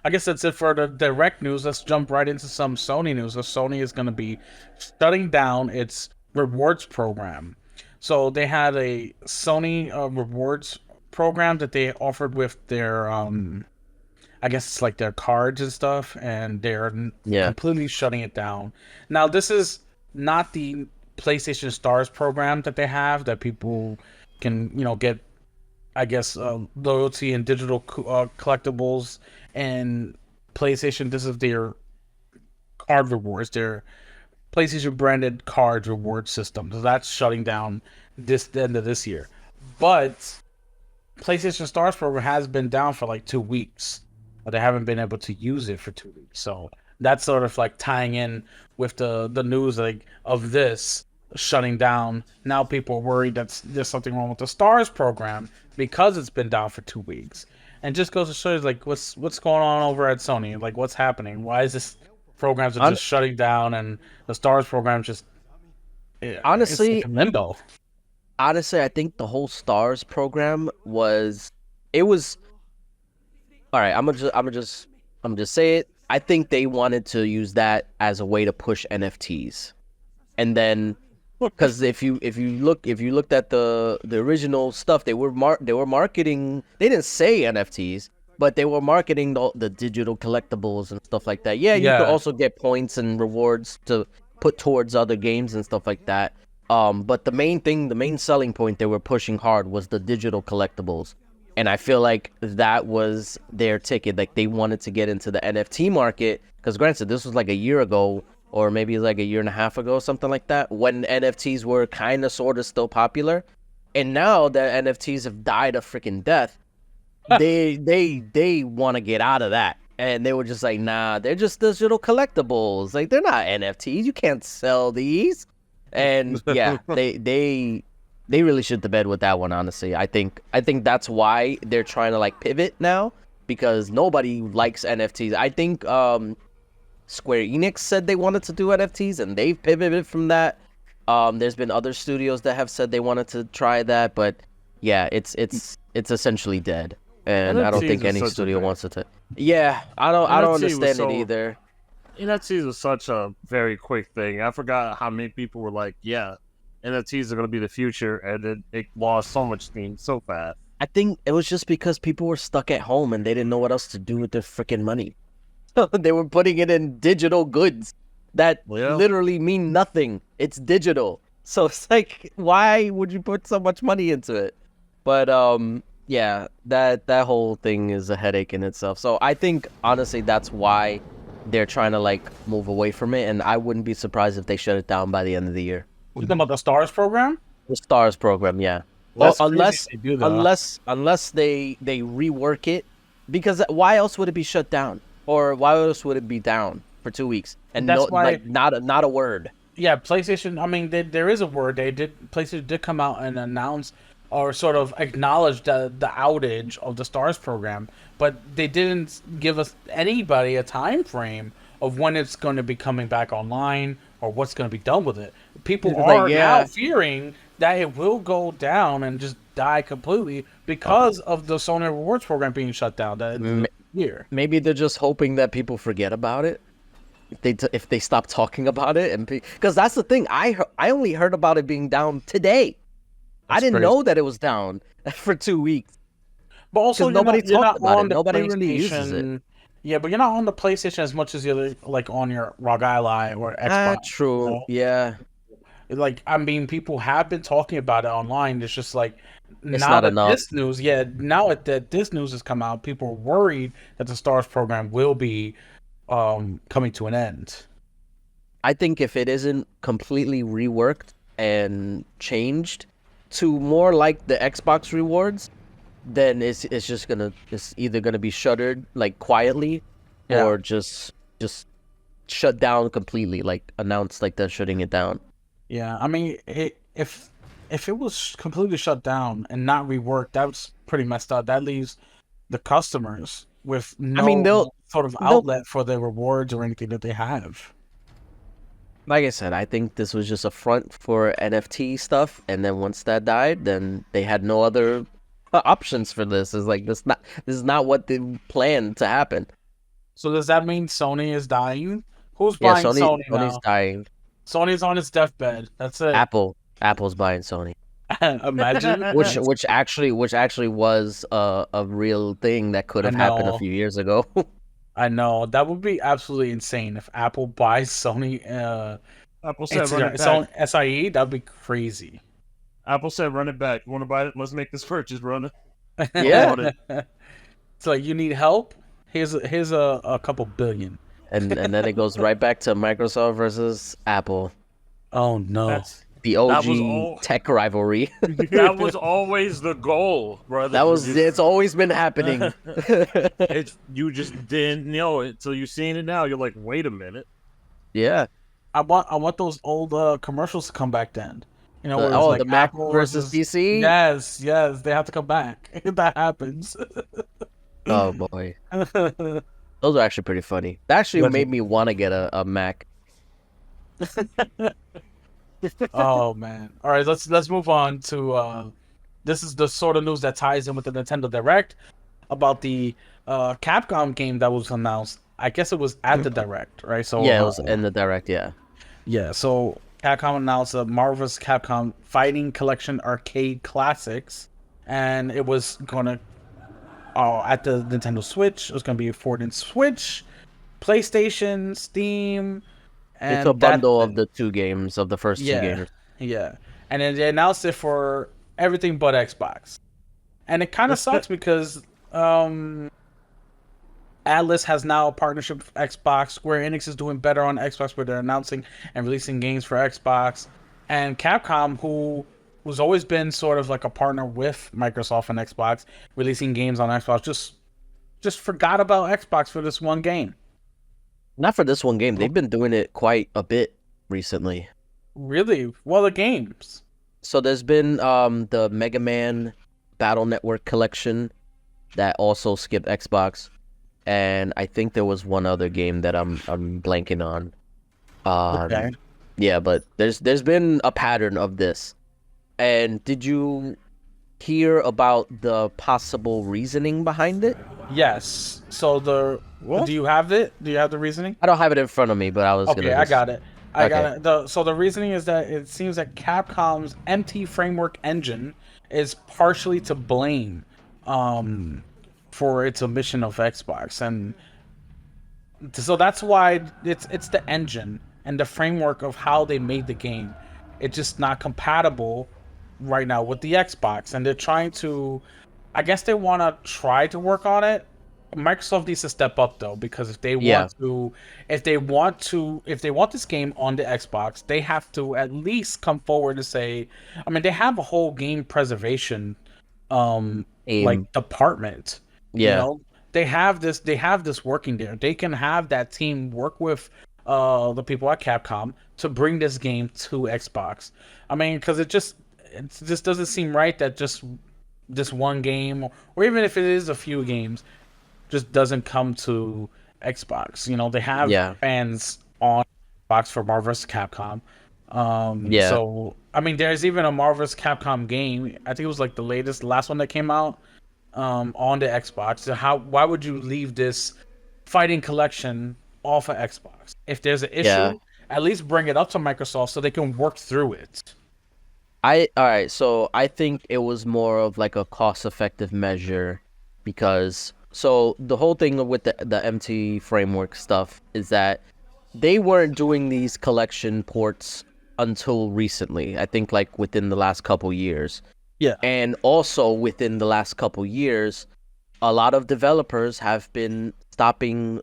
C: I guess that's it for the direct news. Let's jump right into some Sony news. So Sony is going to be shutting down its rewards program. So they had a Sony rewards program that they offered with their, I guess it's like their cards and stuff, and they're
A: Yeah.
C: completely shutting it down. Now, this is not the PlayStation Stars program that they have that people can, get, I guess, loyalty and digital collectibles and PlayStation. This is their card rewards, their PlayStation branded card reward system. So that's shutting down the end of this year. But PlayStation Stars program has been down for like 2 weeks, but they haven't been able to use it for 2 weeks. So that's sort of like tying in with the news like of this shutting down. Now people are worried that there's something wrong with the Stars program because it's been down for 2 weeks. And just goes to show you like what's going on over at Sony. Like what's happening? Why is this programs are just shutting down and the Stars program just
A: Honestly,
C: it's like a limbo.
A: Honestly, I think the whole Stars program was all right. I'm gonna just say it. I think they wanted to use that as a way to push NFTs, and then because if you looked at the original stuff, they were marketing. They didn't say NFTs, but they were marketing the digital collectibles and stuff like that. Yeah, you could also get points and rewards to put towards other games and stuff like that. But the main selling point they were pushing hard was the digital collectibles. And I feel like that was their ticket. Like they wanted to get into the NFT market. Because granted, this was like a year ago, or maybe like a year and a half ago, something like that, when NFTs were kind of sort of still popular. And now that NFTs have died a freaking death, they want to get out of that. And they were just like, nah, they're just digital collectibles. Like they're not NFTs. You can't sell these. And yeah, they really shit the bed with that one, honestly. I think that's why they're trying to like pivot now, because nobody likes NFTs. I think Square Enix said they wanted to do NFTs and they've pivoted from that. There's been other studios that have said they wanted to try that, but yeah, it's essentially dead. And I don't think any studio wants to. Yeah, I don't understand it either.
B: NFTs was such a very quick thing. I forgot how many people were like, yeah, NFTs are going to be the future, and then it lost so much steam so fast.
A: I think it was just because people were stuck at home and they didn't know what else to do with their freaking money. So they were putting it in digital goods that literally mean nothing. It's digital. So it's like, why would you put so much money into it? But yeah, that whole thing is a headache in itself. So I think honestly that's why they're trying to like move away from it, and I wouldn't be surprised if they shut it down by the end of the year.
C: You talking about the Stars program?
A: The Stars program, yeah. Well, unless they rework it, because why else would it be shut down, or why else would it be down for 2 weeks and
C: that's why,
A: like not a word?
C: Yeah, PlayStation. I mean, there is a word. PlayStation did come out and announce or sort of acknowledge the outage of the Stars program, but they didn't give us anybody a time frame of when it's going to be coming back online or what's going to be done with it. People are now fearing that it will go down and just die completely because of the Sony Rewards program being shut down that year.
A: Maybe they're just hoping that people forget about it. If they stop talking about it, and because that's the thing, I only heard about it being down today. I didn't know that it was down for 2 weeks.
C: But also,
A: nobody talked about it. Nobody really uses it.
C: Yeah, but you're not on the PlayStation as much as you're like on your ROG Ally or Xbox.
A: True. You know? Yeah.
C: Like, I mean, people have been talking about it online. It's just like
A: it's now that enough.
C: This news, now that this news has come out, people are worried that the Stars program will be coming to an end.
A: I think if it isn't completely reworked and changed to more like the Xbox rewards, then it's either gonna be shuttered like quietly, or just shut down completely, like announced like they're shutting it down.
C: Yeah, I mean, if it was completely shut down and not reworked, that's pretty messed up. That leaves the customers with
A: I mean,
C: no sort of
A: they'll
C: outlet for their rewards or anything that they have.
A: like I said, I think this was just a front for NFT stuff, and then once that died, then they had no other options for this. It's like this is not what they planned to happen.
C: So does that mean Sony is dying? Who's
A: Yeah,
C: buying Sony
A: Sony's
C: now?
A: dying.
C: Sony's on its deathbed. That's it.
A: Apple's buying Sony.
C: Imagine.
A: Which actually was a real thing that could
C: I
A: have happened a
C: know.
A: few years ago.
C: I know that would be absolutely insane if Apple buys Sony.
B: Apple said,
C: It's
B: run it
C: its own
B: back.
C: SIE. That'd be crazy.
B: Apple said, run it back. You want to buy it? Let's make this purchase, run it.
A: Yeah.
C: So you need help? Here's a couple billion.
A: and then it goes right back to Microsoft versus Apple,
C: Oh no.
B: That's
A: the
B: That was
A: OG
B: all-
A: tech rivalry.
B: that was always the goal, brother.
A: It's always been happening.
B: You just didn't know it, so you're seeing it now. You're like, wait a minute.
A: Yeah.
C: I want those old commercials to come back then. You know, where it's
A: Oh,
C: like
A: the Mac
C: Apple
A: versus PC.
C: Yes, they have to come back. If that happens.
A: Oh boy, those are actually pretty funny. That actually made me want to get a Mac.
C: Oh man. All right, let's move on to this is the sort of news that ties in with the Nintendo Direct about the Capcom game that was announced. I guess it was at the Direct, right? So
A: Yeah, it was in the Direct. Yeah.
C: yeah, so Capcom announced a Marvel's Capcom Fighting Collection Arcade Classics, and it was gonna at the Nintendo Switch. It was gonna be for the Switch, PlayStation, Steam, and
A: It's a bundle of the two games, of the first two
C: yeah,
A: games.
C: yeah. And then they announced it for everything but Xbox, and it kind of sucks because Atlas has now a partnership with Xbox. Square Enix is doing better on Xbox, where they're announcing and releasing games for Xbox. And Capcom, who's always been sort of like a partner with Microsoft and Xbox, releasing games on Xbox, just forgot about Xbox for this one game.
A: Not for this one game. They've been doing it quite a bit recently.
C: Really? Well, the games.
A: So there's been the Mega Man Battle Network collection that also skipped Xbox, and I think there was one other game that I'm blanking on.
C: Okay.
A: Yeah, but there's been a pattern of this. And did you hear about the possible reasoning behind it?
C: Yes. So
B: What?
C: do you have it? Do you have the reasoning?
A: I don't have it in front of me, but I was
C: Okay,
A: gonna.
C: I got it. I got
A: Okay.
C: it. So the reasoning is that it seems that Capcom's MT Framework engine is partially to blame for its omission of Xbox, and so that's why it's the engine and the framework of how they made the game. It's just not compatible right now with the Xbox, and they're trying to. I guess they want to try to work on it. Microsoft needs to step up though, because if they
A: Yeah.
C: if they want this game on the Xbox, they have to at least come forward and say, I mean, they have a whole game preservation
A: Aim.
C: like department.
A: Yeah.
C: You know, they have this working there. They can have that team work with the people at Capcom to bring this game to Xbox. I mean, because it just doesn't seem right that just this one game, or even if it is a few games, just doesn't come to Xbox. You know, they have
A: Yeah.
C: fans on Xbox for Marvel vs. Capcom.
A: Yeah.
C: So I mean, there's even a Marvel vs. Capcom game. I think it was like the last one that came out on the Xbox. So why would you leave this fighting collection off of Xbox? If there's an issue,
A: Yeah.
C: at least bring it up to Microsoft so they can work through it.
A: All right, so I think it was more of like a cost-effective measure, because so the whole thing with the MT framework stuff is that they weren't doing these collection ports until recently. I think like within the last couple years.
C: Yeah.
A: And also within the last couple years, a lot of developers have been stopping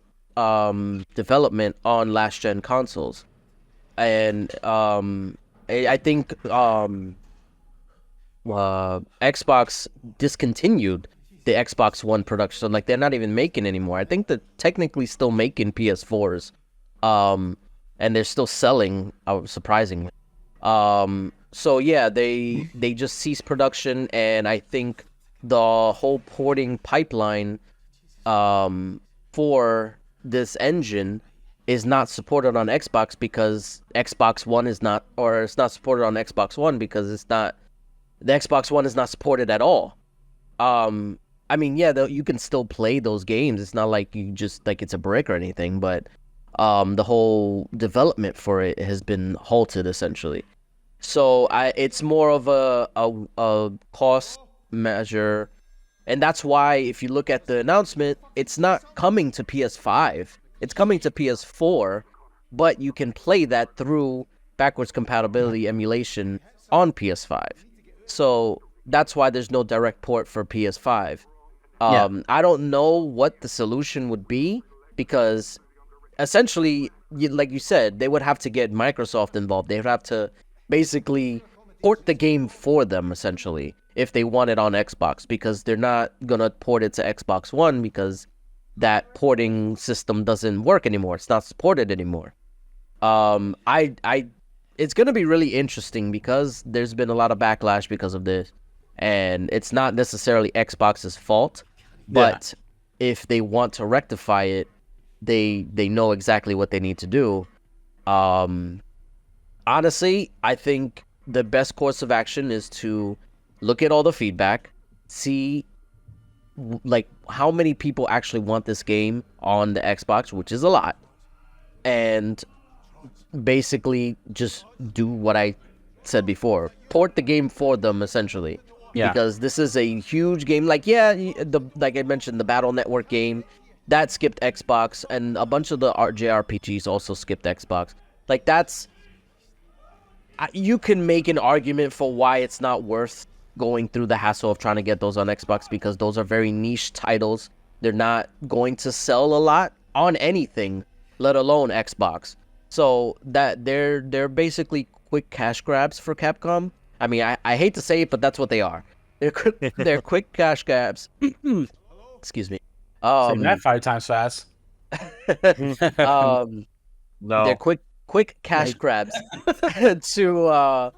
A: development on last gen consoles. And I think Xbox discontinued the Xbox One production. So, like, they're not even making anymore. I think they're technically still making PS4s and they're still selling, surprisingly. So yeah, they just ceased production, and I think the whole porting pipeline for this engine is not supported on Xbox because Xbox One is not, or it's not supported on Xbox One because it's not, the Xbox One is not supported at all. I mean, yeah, you can still play those games. It's not like you just like it's a brick or anything, but the whole development for it has been halted essentially. So it's more of a cost measure, and that's why if you look at the announcement, it's not coming to PS5. It's coming to PS4, but you can play that through backwards compatibility emulation on PS5. So that's why there's no direct port for PS5. I don't know what the solution would be because essentially, like you said, they would have to get Microsoft involved. They would have to basically port the game for them, essentially, if they want it on Xbox, because they're not gonna port it to Xbox One because that porting system doesn't work anymore. It's not supported anymore. It's gonna be really interesting because there's been a lot of backlash because of this, and it's not necessarily Xbox's fault, but if they want to rectify it, they know exactly what they need to do. Honestly, I think the best course of action is to look at all the feedback, see like how many people actually want this game on the Xbox, which is a lot, and basically just do what I said before, port the game for them essentially. Because this is a huge game. Like like I mentioned, the Battle Network game that skipped Xbox, and a bunch of the JRPGs also skipped Xbox. Like you can make an argument for why it's not worth going through the hassle of trying to get those on Xbox, because those are very niche titles. They're not going to sell a lot on anything, let alone Xbox. So that they're basically quick cash grabs for Capcom. I mean, I hate to say it, but that's what they are. They're quick cash grabs. Excuse me.
C: Say that 5 times fast.
B: No.
A: They're quick cash grabs to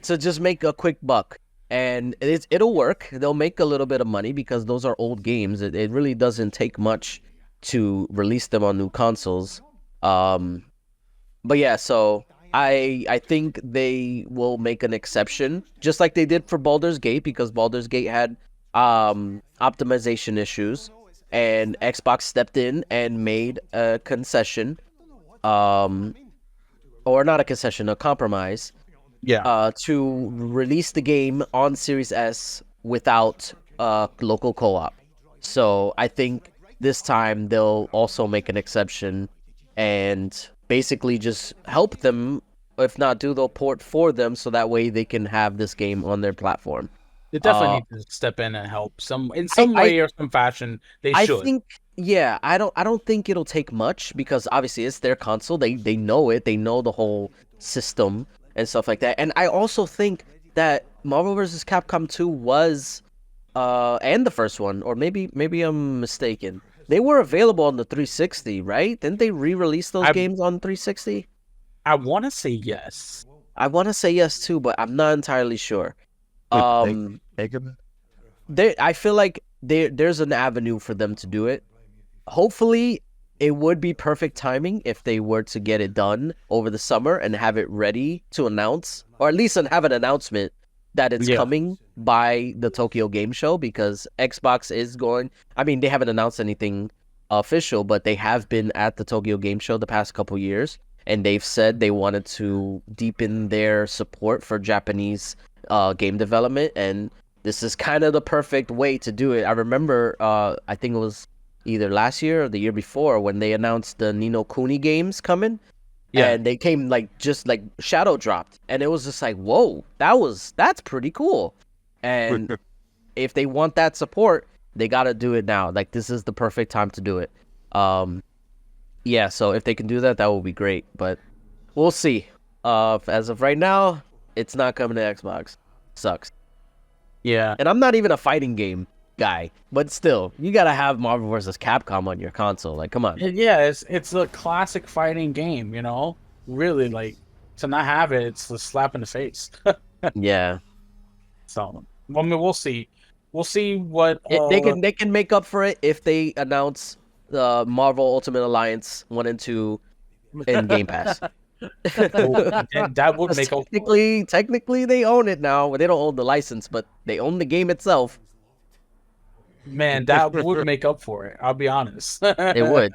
A: just make a quick buck, and it'll work. They'll make a little bit of money because those are old games. It really doesn't take much to release them on new consoles. But yeah, so I think they will make an exception, just like they did for Baldur's Gate, because Baldur's Gate had optimization issues, and Xbox stepped in and made a concession, or not a concession, a compromise, to release the game on Series S without local co-op. So I think this time they'll also make an exception and basically just help them, if not do the port for them, so that way they can have this game on their platform.
C: They definitely need to step in and help in some way or some fashion. They should.
A: I think, I don't think it'll take much, because obviously it's their console. They know it. They know the whole system and stuff like that. And I also think that Marvel vs. Capcom 2 was, and the first one, or maybe I'm mistaken, they were available on the 360, right? Didn't they re-release those games on 360?
C: I want to say yes.
A: I want to say yes too, but I'm not entirely sure. I feel like there's an avenue for them to do it. Hopefully, it would be perfect timing if they were to get it done over the summer and have it ready to announce, or at least have an announcement that it's coming by the Tokyo Game Show, because Xbox is going. I mean, they haven't announced anything official, but they have been at the Tokyo Game Show the past couple years, and they've said they wanted to deepen their support for Japanese game development, and this is kind of the perfect way to do it. I remember, I think it was either last year or the year before, when they announced the Ni no Kuni games coming. And they came just shadow dropped, and it was just like, whoa, that's pretty cool. And if they want that support, they got to do it now. Like, this is the perfect time to do it. So if they can do that, that would be great, but we'll see. As of right now, it's not coming to Xbox. Sucks.
C: Yeah.
A: And I'm not even a fighting game guy, but still, you gotta have Marvel vs. Capcom on your console. Like, come on.
C: Yeah, it's a classic fighting game, you know. Really, like to not have it, it's a slap in the face.
A: Yeah,
C: So, I mean, we'll see. We'll see what.
A: they can make up for it if they announce the Marvel Ultimate Alliance 1 and 2 in Game Pass.
C: And that would make up.
A: Technically, they own it now. They don't own the license, but they own the game itself.
C: Man, that would make up for it. I'll be honest.
A: It would.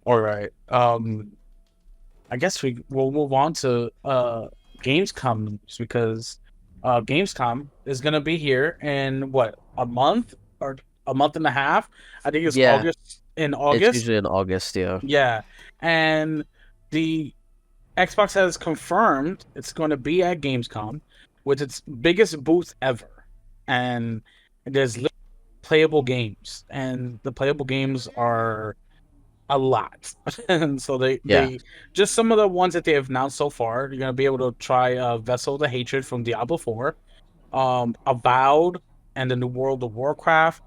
C: All right. I guess we'll move on to Gamescom news because Gamescom is gonna be here in what, a month or a month and a half? I think it's August. In August.
A: It's usually in August, yeah.
C: Yeah, and the Xbox has confirmed it's going to be at Gamescom with its biggest booth ever, and there's playable games, and the playable games are a lot. And so they just some of the ones that they have announced so far. You're gonna be able to try Vessel of the Hatred from Diablo 4, Avowed, and the New World of Warcraft.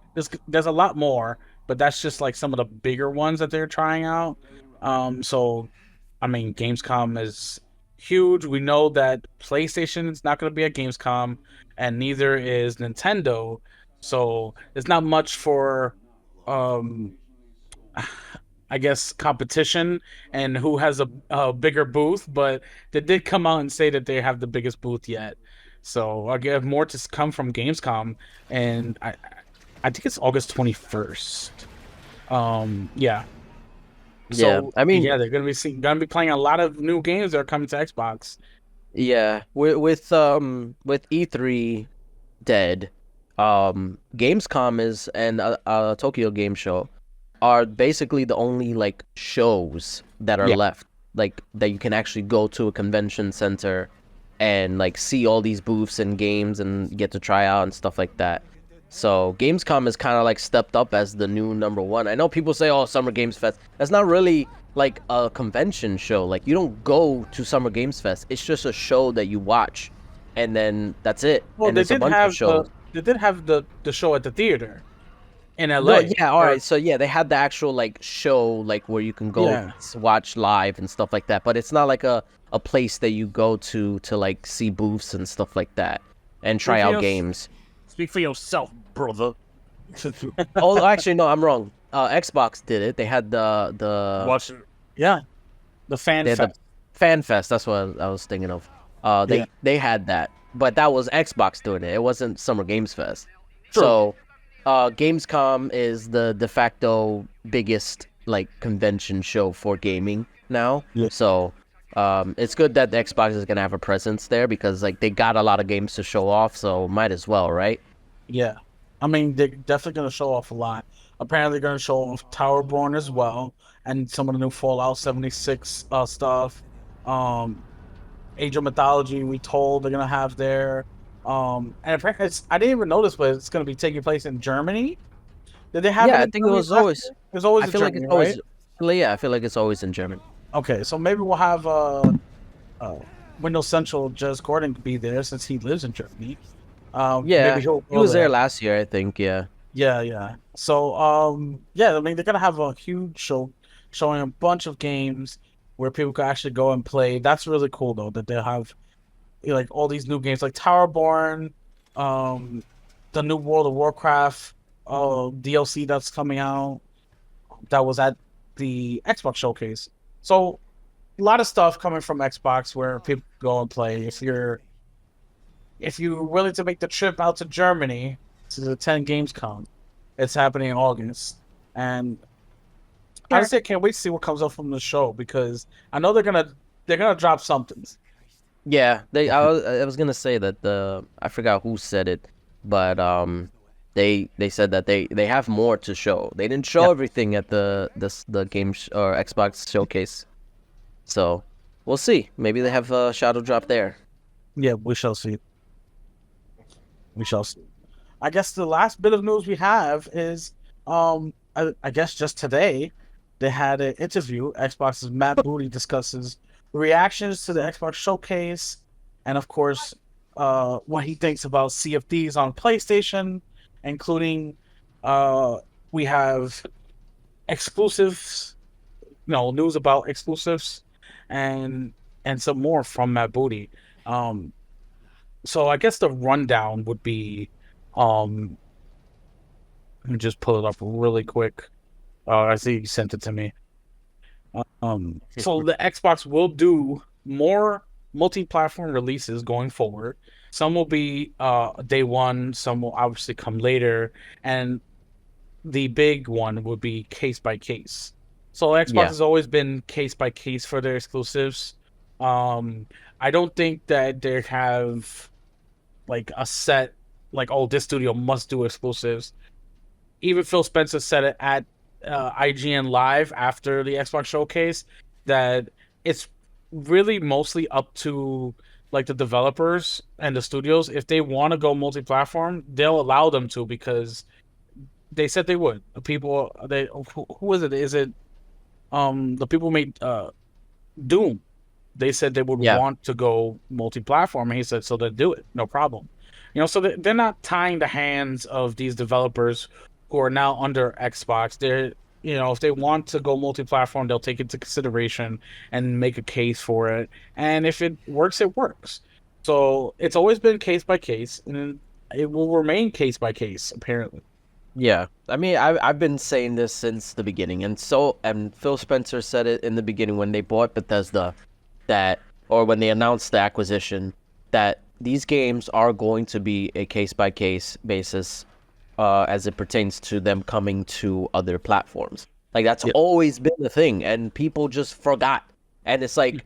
C: There's a lot more, but that's just like some of the bigger ones that they're trying out. So I mean, Gamescom is huge. We know that PlayStation is not going to be at Gamescom, and neither is Nintendo. So there's not much for, I guess, competition and who has a bigger booth. But they did come out and say that they have the biggest booth yet. So I get more to come from Gamescom, and I think it's August 21st. Yeah. So,
A: I mean,
C: they're gonna be playing a lot of new games that are coming to Xbox.
A: Yeah, with E3 dead, Gamescom is and Tokyo Game Show are basically the only like shows that are left, like that you can actually go to a convention center and like see all these booths and games and get to try out and stuff like that. So Gamescom is kind of like stepped up as the new number one. I know people say, "Oh, Summer Games Fest." That's not really like a convention show. Like you don't go to Summer Games Fest. It's just a show that you watch, and then that's it.
C: Well,
A: and
C: they did have the show at the theater in LA.
A: No, yeah, all right. So yeah, they had the actual like show like where you can go watch live and stuff like that. But it's not like a place that you go to like see booths and stuff like that and try out games.
B: Speak for yourself, brother.
A: Oh, actually, no, I'm wrong. Xbox did it. They had the
C: the fan fest.
A: The fan fest. That's what I was thinking of. They had that, but that was Xbox doing it. It wasn't Summer Games Fest.
C: True.
A: So, Gamescom is the de facto biggest like convention show for gaming now.
C: Yeah.
A: So, it's good that the Xbox is gonna have a presence there because like they got a lot of games to show off. So might as well, right?
C: Yeah, I mean they're definitely gonna show off a lot. Apparently, they're gonna show off Towerborn as well, and some of the new Fallout 76 stuff. Age of Mythology, we told they're gonna have there. And apparently, I didn't even notice, but it's gonna be taking place in Germany. Did they have?
A: Yeah, I think it was always.
C: It's always.
A: I feel like it's always. Right? Yeah, I feel like it's always in German.
C: Okay, so maybe we'll have Windows Central Jez Gordon be there since he lives in Germany.
A: Maybe he was there last year, I think. Yeah.
C: Yeah. So, I mean, they're gonna have a huge show showing a bunch of games where people can actually go and play. That's really cool, though, that they'll have like all these new games like Towerborn, the new World of Warcraft DLC that's coming out. That was at the Xbox showcase. So, a lot of stuff coming from Xbox where people go and play. If you're willing to make the trip out to Germany to attend Gamescom, it's happening in August, and honestly, I can't wait to see what comes up from the show because I know they're gonna drop something.
A: Yeah, I was gonna say that I forgot who said it, but they said that they have more to show. They didn't show everything at the game or Xbox showcase, so we'll see. Maybe they have a shadow drop there.
C: Yeah, we shall see. We shall see. I guess the last bit of news we have is, I guess just today, they had an interview. Xbox's Matt Booty discusses reactions to the Xbox showcase, and of course, what he thinks about CFDs on PlayStation, including we have exclusives, news about exclusives, and some more from Matt Booty. Um, so I guess the rundown would be, um, let me just pull it up really quick. I see you sent it to me. So the Xbox will do more multi-platform releases going forward. Some will be day one, some will obviously come later, and the big one would be case by case. So Xbox
A: Yeah.
C: has always been case by case for their exclusives. Um, I don't think that they have like a set, like, oh, this studio must do exclusives. Even Phil Spencer said it at IGN Live after the Xbox showcase that it's really mostly up to like the developers and the studios. If they want to go multi-platform, they'll allow them to, because they said they would. The people, who is it? Is it the people who made Doom? They said they would
A: Yeah.
C: want to go multi-platform, and he said so they'll do it, no problem. So they're not tying the hands of these developers who are now under Xbox. They're, if they want to go multi-platform, they'll take it into consideration and make a case for it. And if it works, it works. So it's always been case by case, and it will remain case by case, apparently.
A: Yeah, I mean, I've been saying this since the beginning, and Phil Spencer said it in the beginning when they bought Bethesda, or when they announced the acquisition, that these games are going to be a case by case basis, as it pertains to them coming to other platforms. Like that's always been the thing, and people just forgot. And it's like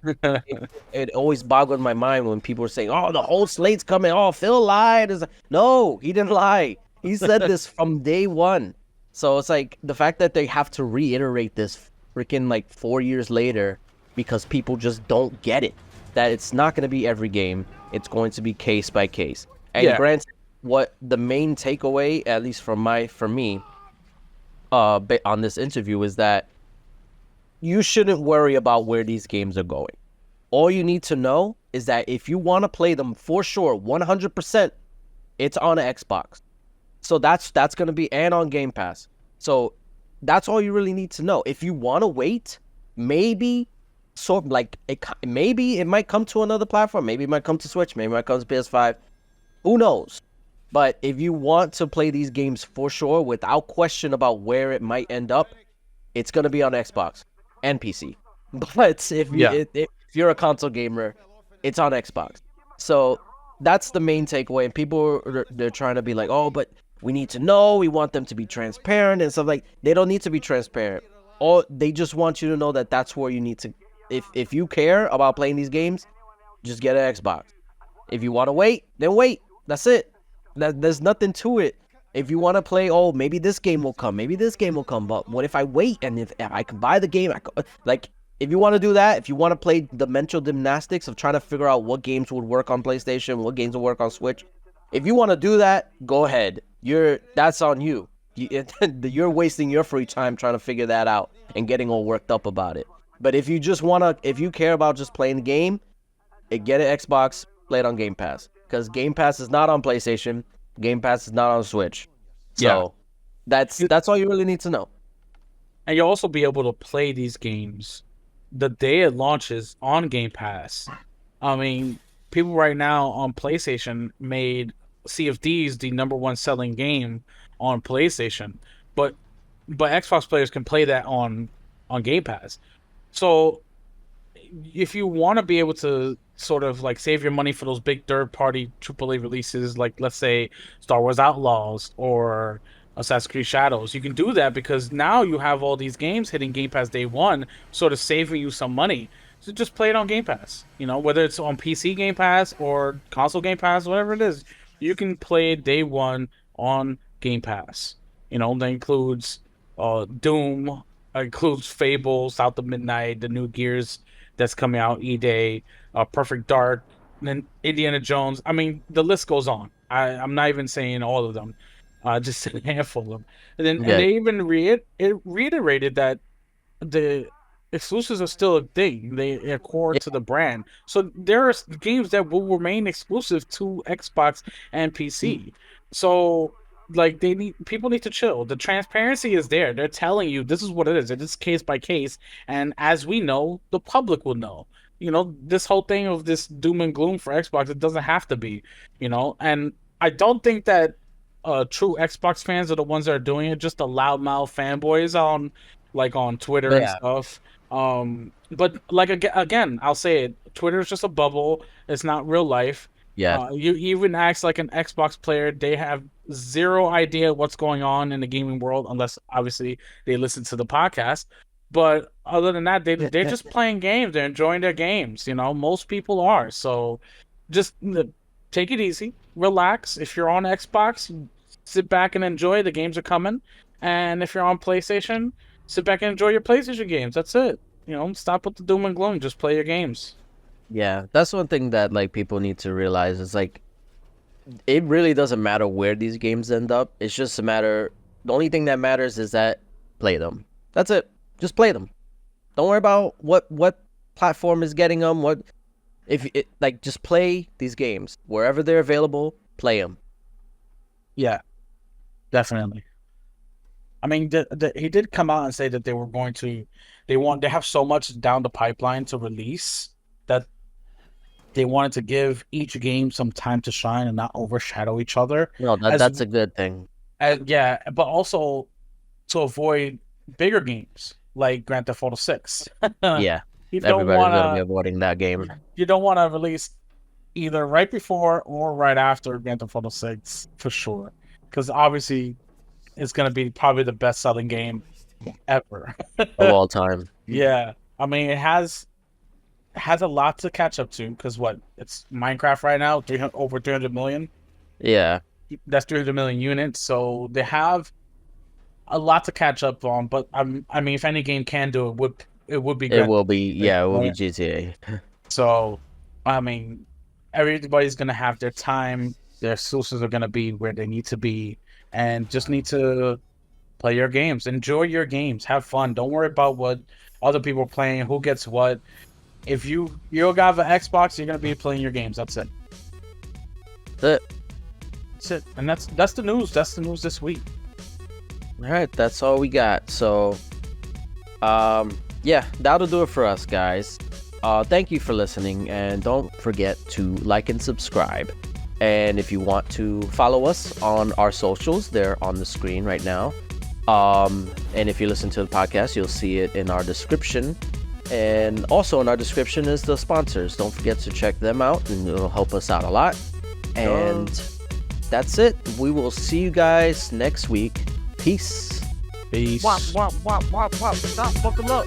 A: it always boggled my mind when people were saying, "Oh, the whole slate's coming. Oh, Phil lied." It's like, no, he didn't lie. He said this from day one. So it's like the fact that they have to reiterate this freaking like 4 years later because people just don't get it. That it's not going to be every game. It's going to be case by case. And granted, what the main takeaway, at least for me, on this interview, is that you shouldn't worry about where these games are going. All you need to know is that if you want to play them for sure, 100%, it's on an Xbox. So that's going to be, and on Game Pass. So that's all you really need to know. If you want to wait, maybe maybe it might come to another platform. Maybe it might come to Switch. Maybe it might come to PS5. Who knows? But if you want to play these games for sure, without question about where it might end up, it's going to be on Xbox and PC. But if you're a console gamer, it's on Xbox. So that's the main takeaway. And people, they're trying to be like, oh, but we need to know. We want them to be transparent and stuff. Like, they don't need to be transparent. They just want you to know that that's where you need to. If you care about playing these games, just get an Xbox. If you want to wait, then wait. That's it. There's nothing to it. If you want to play, oh, maybe this game will come. Maybe this game will come. But what if I wait? And if I can buy the game, if you want to do that, if you want to play the mental gymnastics of trying to figure out what games would work on PlayStation, what games will work on Switch, if you want to do that, go ahead. That's on you. You're wasting your free time trying to figure that out and getting all worked up about it. But if you care about just playing the game, get an Xbox, play it on Game Pass. Because Game Pass is not on PlayStation. Game Pass is not on Switch. So that's all you really need to know.
C: And you'll also be able to play these games the day it launches on Game Pass. I mean, people right now on PlayStation made Sea of Thieves the #1 selling game on PlayStation, but Xbox players can play that on Game Pass. So if you want to be able to sort of like save your money for those big third-party AAA releases, like let's say Star Wars Outlaws or Assassin's Creed Shadows, you can do that because now you have all these games hitting Game Pass day one, sort of saving you some money. So just play it on Game Pass. Whether it's on PC Game Pass or console Game Pass, whatever it is, you can play it day one on Game Pass. That includes Doom, includes Fable, South of Midnight, the new Gears that's coming out E-Day, Perfect Dark, and then Indiana Jones. I mean, the list goes on. I'm not even saying all of them, just a handful of them. And they even reiterated that the exclusives are still a thing. They're core to the brand. So there are games that will remain exclusive to Xbox and PC. So like people need to chill. The transparency is there. They're telling you this is what it is. It is case by case, and as we know, the public will know. This whole thing of this doom and gloom for Xbox, it doesn't have to be. And I don't think that true Xbox fans are the ones that are doing it. Just the loudmouth fanboys on Twitter and
A: Yeah.
C: stuff. But like again, I'll say it. Twitter is just a bubble. It's not real life.
A: Yeah.
C: You even ask like an Xbox player, they have zero idea what's going on in the gaming world, unless obviously they listen to the podcast. But other than that, they're just playing games. They're enjoying their games. Most people are. So just take it easy, relax. If you're on Xbox, sit back and enjoy. The games are coming. And if you're on PlayStation, sit back and enjoy your PlayStation games. That's it. Stop with the doom and gloom. Just play your games.
A: Yeah, that's one thing that like people need to realize is like it really doesn't matter where these games end up. It's just a matter. The only thing that matters is that play them. That's it. Just play them. Don't worry about what platform is getting them. Just play these games wherever they're available. Play them.
C: Yeah, definitely. I mean, he did come out and say that they were going to. They have so much down the pipeline to release that they wanted to give each game some time to shine and not overshadow each other.
A: No, that's a good thing.
C: Yeah, but also to avoid bigger games like Grand Theft Auto 6.
A: Yeah,
C: You don't
A: everybody's gonna
C: want
A: be avoiding that game.
C: you don't want to release either right before or right after Grand Theft Auto 6 for sure, because obviously it's gonna be probably the best-selling game ever
A: Of all time.
C: Yeah, I mean it has a lot to catch up to because it's Minecraft right now, over 300 million.
A: Yeah.
C: That's 300 million units, so they have a lot to catch up on. But I mean, if any game can do it, it would be.
A: It will be. Yeah, it will be
C: right?
A: GTA.
C: So, I mean, everybody's gonna have their time. Their sources are gonna be where they need to be, and just need to play your games, enjoy your games, have fun. Don't worry about what other people are playing, who gets what. If you got an Xbox, you're gonna be playing your games. That's it.
A: That's it.
C: That's it. And that's the news. That's the news this week.
A: All right, that's all we got. So, yeah, that'll do it for us, guys. Thank you for listening, and don't forget to like and subscribe. And if you want to follow us on our socials, they're on the screen right now. And if you listen to the podcast, you'll see it in our description. And also in our description is the sponsors. Don't forget to check them out, and it'll help us out a lot. And that's it. We will see you guys next week. Peace.
C: Peace.
A: Stop, buckle up.